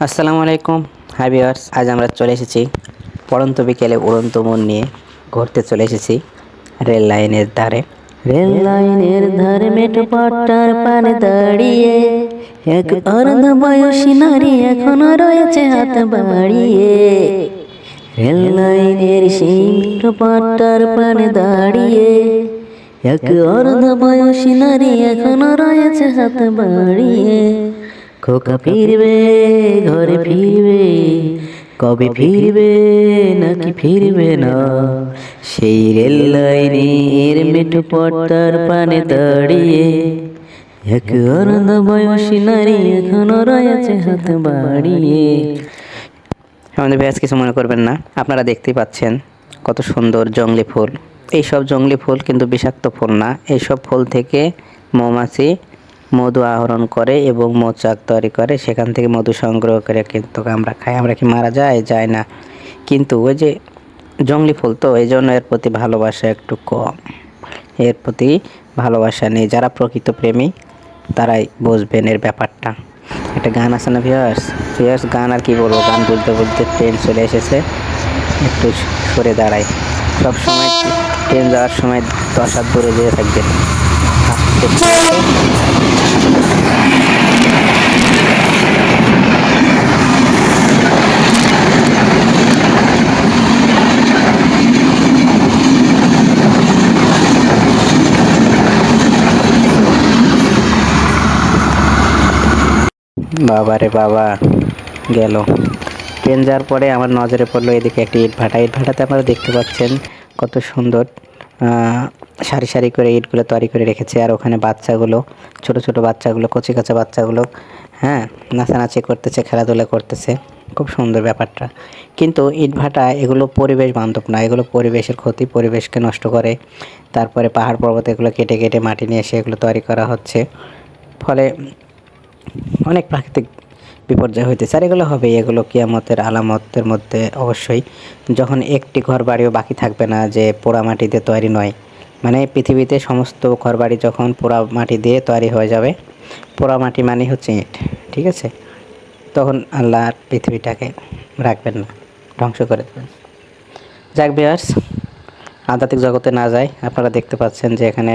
আসসালামু আলাইকুম। Hi viewers, আজ আমরা চলে এসেছি পড়ন্ত বিকেলে উড়ন্ত মন নিয়ে ঘুরতে চলে এসেছি রেল লাইনের ধারে। রেল লাইনের ধারে মেঠো পাটার পানে দাঁড়িয়ে এক অর্ধ বয়সী নারী এখনো রয়েছে হাত বাড়িয়ে। রেল লাইনের সেই মেঠো পাটার পানে দাঁড়িয়ে এক অর্ধ বয়সী নারী এখনো রয়েছে হাত বাড়িয়ে। খোকা ফিরবে, ঘরে ফিরবে, কবে ফিরবে নাকি ফিরবে না, সেই রেল লাইনের মেঠো পথটার পানে দাঁড়িয়ে এক অর্ধ বয়সী নারী এখনো রয়েছে হাত বাড়িয়ে। আমাদের ভিউয়ার্স কিছু মনে করবেন না, আপনারা দেখতেই পাচ্ছেন কত সুন্দর জংলি ফুল। এইসব জংলি ফুল কিন্তু বিষাক্ত ফুল না। এইসব ফুল থেকে মৌমাছি মধু আহরণ করে এবং মৌচাক তৈরি করে, সেখান থেকে মধু সংগ্রহ করে কিন্তু আমরা খাই। আমরা কি মারা যায় না, কিন্তু ওই যে জংলি ফুল তো এই জন্য এর প্রতি ভালোবাসা একটু কম, এর প্রতি ভালোবাসা নেই। যারা প্রকৃত প্রেমী তারাই বুঝবেন এর ব্যাপারটা। একটা গান আছে না ভিউয়ার্স, গান আর কি বলবো, গান বলতে বলতে ট্রেন চলে এসেছে, একটু সরে দাঁড়াই। সব সময় ট্রেন যাওয়ার সময় 10 হাত দূরে যেয়ে থাকবেন। বাবা রে বাবা, গেল। ট্রেন যাওয়ার পরে আমার নজরে পড়লো এদিকে একটি ইটভাটাতে আপনারা দেখতে পাচ্ছেন কত সুন্দর সারি সারি করে ইটগুলো তৈরি করে রেখেছে। আর ওখানে বাচ্চাগুলো, ছোট ছোট বাচ্চাগুলো, কচি কাঁচা বাচ্চাগুলো নাচানাচি করতেছে, খেলাধুলা করতেছে। খুব সুন্দর ব্যাপারটা। কিন্তু ইটভাটা এগুলো পরিবেশ বান্ধব না, এগুলো পরিবেশের ক্ষতি, পরিবেশকে নষ্ট করে। তারপরে পাহাড় পর্বত এগুলো কেটে কেটে মাটি নিয়ে এসে এগুলো তৈরি করা হচ্ছে, ফলে অনেক প্রাকৃতিক বিপর্যয় হইতেছে। আর এগুলো হবে, এগুলো কিয়ামতের আলামতের মধ্যে অবশ্যই। যখন একটি ঘর বাড়িও বাকি থাকবে না যে পোড়া মাটিতে তৈরি নয়, মানে পৃথিবীতে সমস্ত ঘর বাড়ি যখন পোড়া মাটি দিয়ে তৈরি হয়ে যাবে, পোড়া মাটি মানে হচ্ছে ইট, ঠিক আছে, তখন আল্লাহ আর পৃথিবীটাকে রাখবেন না, ধ্বংস করে দেবেন। যাক ভিউয়ার্স, আধ্যাত্মিক জগতে না যায়, আপনারা দেখতে পাচ্ছেন যে এখানে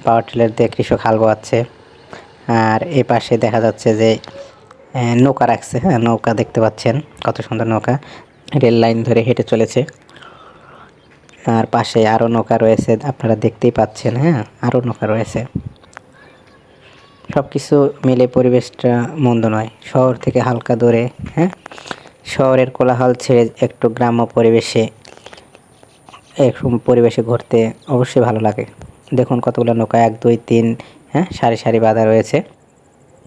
পাওয়ার টিলার দিয়ে কৃষক হাল বোয়াচ্ছে। আর এই পাশে দেখা যাচ্ছে যে নৌকা রাখছে, নৌকা দেখতে পাচ্ছেন, কত সুন্দর নৌকা রেল লাইন ধরে হেঁটে চলেছে। আর পাশে আরও নৌকা রয়েছে, আপনারা দেখতেই পাচ্ছেন, আরও নৌকা রয়েছে। সব কিছু মিলে পরিবেশটা মন্দ নয়। শহর থেকে হালকা দূরে, শহরের কোলাহল ছেড়ে একটু গ্রাম্য পরিবেশে ঘুরতে অবশ্যই ভালো লাগে। দেখুন কতগুলো নৌকা, 1 2 3 সারি সারি বাঁধা রয়েছে।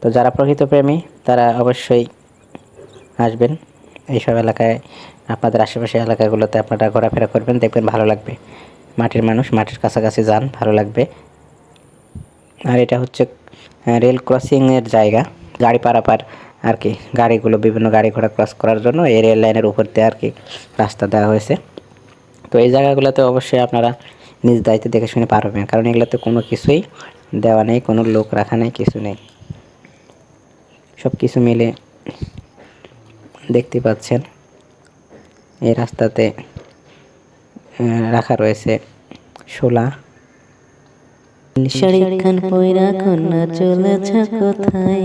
তো যারা প্রকৃত প্রেমী তারা অবশ্যই আসবেন এইসব এলাকায়। আপনাদের আশেপাশের এলাকাগুলোতে আপনারা ঘোরাফেরা করবেন, দেখবেন ভালো লাগবে। মাটির মানুষ, মাটির কাছাকাছি যান, ভালো লাগবে। আর এটা হচ্ছে রেল ক্রসিংয়ের জায়গা, গাড়ি পারাপার আর কি, গাড়িগুলো বিভিন্ন গাড়ি ঘোড়া ক্রস করার জন্য এই রেল লাইনের উপর দিয়ে আর কি রাস্তা দেওয়া হয়েছে। তো এই জায়গাগুলোতে অবশ্যই আপনারা নিজ দায়িত্বে দেখে শুনে পারবেন, কারণ এগুলোতে কোনো কিছুই দেওয়া নেই, কোনো লোক রাখা নেই, কিছু নেই। সব কিছু মিলে দেখতে পাচ্ছেন এই রাস্তাতে রাখা রয়েছে শোলা। শাড়ি খান পয়রা কন্যা চলেছ কোথায়,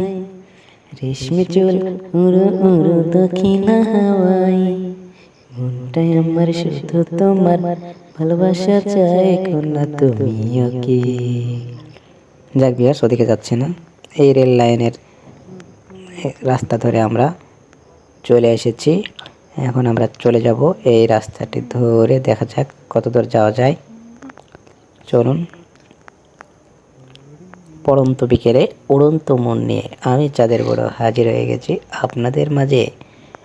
রেশমি চুল উড়ো উড়ো দক্ষিণা হাওয়াই, মনটাই আমার শুধু তোমার ভালোবাসা চাই, কন্যা তুমিও কি। যাক ভিউয়ার্স, ওদিকে যাচ্ছে না, এই রেল লাইনের রাস্তা ধরে আমরা চলে এসেছি। এখন আমরা চলে যাব এই রাস্তাটি ধরে, দেখা যাক কত দূর যাওয়া যায়। চলুন। পড়ন্ত বিকেলে উড়ন্ত মন নিয়ে আমি চাঁদের বড় হাজির হয়ে গেছি আপনাদের মাঝে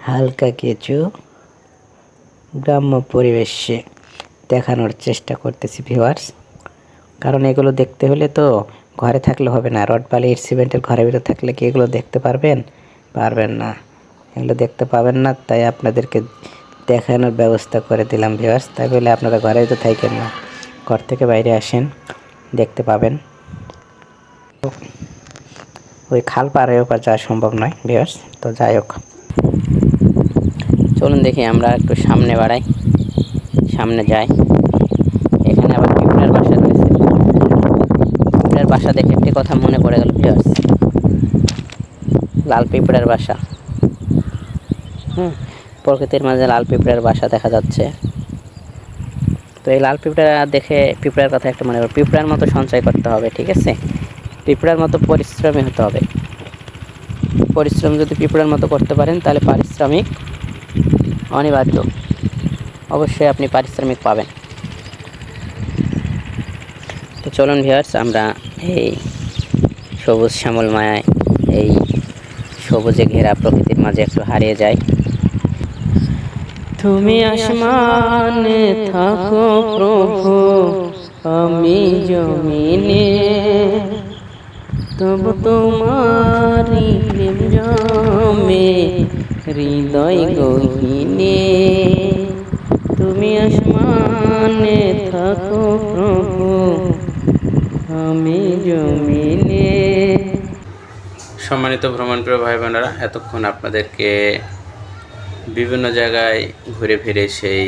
হালকা কিছু গ্রাম্য পরিবেশে দেখানোর চেষ্টা করতেছি ভিউয়ার্স। কারণ এগুলো দেখতে হলে তো ঘরে থাকলে হবে না, রড বালি ইট সিমেন্টের ঘরের ভিতরে থাকলে কি এগুলো দেখতে পারবেন না, এগুলো দেখতে পাবেন না। তাই আপনাদেরকে দেখানোর ব্যবস্থা করে দিলাম ভিউয়ার্স। তাই বলে আপনারা ঘরে তো থাকেন না, ঘর থেকে বাইরে আসেন, দেখতে পাবেন। ওই খাল পার হয়ে ওপার যাওয়া সম্ভব নয় ভিউয়ার্স, তো যাই হোক। চলুন দেখি আমরা একটু সামনে বাড়াই, সামনে যাই। এখানে আবার পিঁপড়ার বাসা রয়েছে। পিঁপড়ার বাসা দেখে একটি কথা মনে পড়ে গেল ভিউয়ার্স, লাল পিঁপড়ার বাসা। প্রকৃতির মাঝে লাল পিঁপড়ার বাসা দেখা যাচ্ছে। তো এই লাল পিঁপড়া দেখে পিঁপড়ার কথা একটা মনে পড়ে, পিঁপড়ার মতো সঞ্চয় করতে হবে, ঠিক আছে? পিঁপড়ার মতো পরিশ্রমী হতে হবে। পরিশ্রম যদি পিঁপড়ার মতো করতে পারেন তাহলে পারিশ্রমিক অনিবার্য, অবশ্যই আপনি পারিশ্রমিক পাবেন। তো চলুন ভিউয়ার্স, আমরা এই সবুজ শ্যামলময় এই সবুজে ঘেরা প্রকৃতির মাঝে একটু হারিয়ে যাই। তুমি আসমানে থাকো প্রভু, আমি জমিনে, তবু তোমারি প্রেম জমে হৃদয় গহীনে। তুমি আসমানে থাকো প্রভু, আমি জমিনে। সম্মানিত ভ্রমণপ্রিয় ভাই বোনেরা, এতক্ষণ আপনাদেরকে বিভিন্ন জায়গায় ঘুরে ফিরে সেই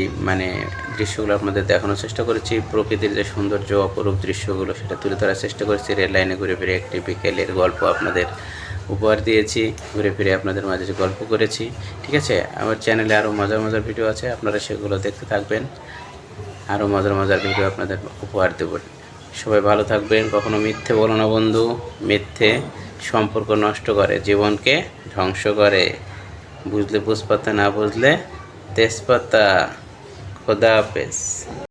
দৃশ্যগুলো আপনাদের দেখানোর চেষ্টা করেছি। প্রকৃতির যে সৌন্দর্য, অপরূপ দৃশ্যগুলো সেটা তুলে ধরার চেষ্টা করেছি। রেল লাইনে ঘুরে ফিরে একটি বিকেলের গল্প আপনাদের উপহার দিয়েছি, ঘুরে ফিরে আপনাদের মাঝে যে গল্প করেছি। ঠিক আছে, আমার চ্যানেলে আরও মজার মজার ভিডিও আছে, আপনারা সেগুলো দেখতে থাকবেন। আরও মজার মজার ভিডিও আপনাদের উপহার দেব। সবাই ভালো থাকবেন। কখনো মিথ্যে বলো না বন্ধু, মিথ্যে সম্পর্ক নষ্ট করে, জীবনকে ধ্বংস করে। বুঝলে বুঝপাতা, না বুঝলে তেজপাতা। খোদা হাফেজ।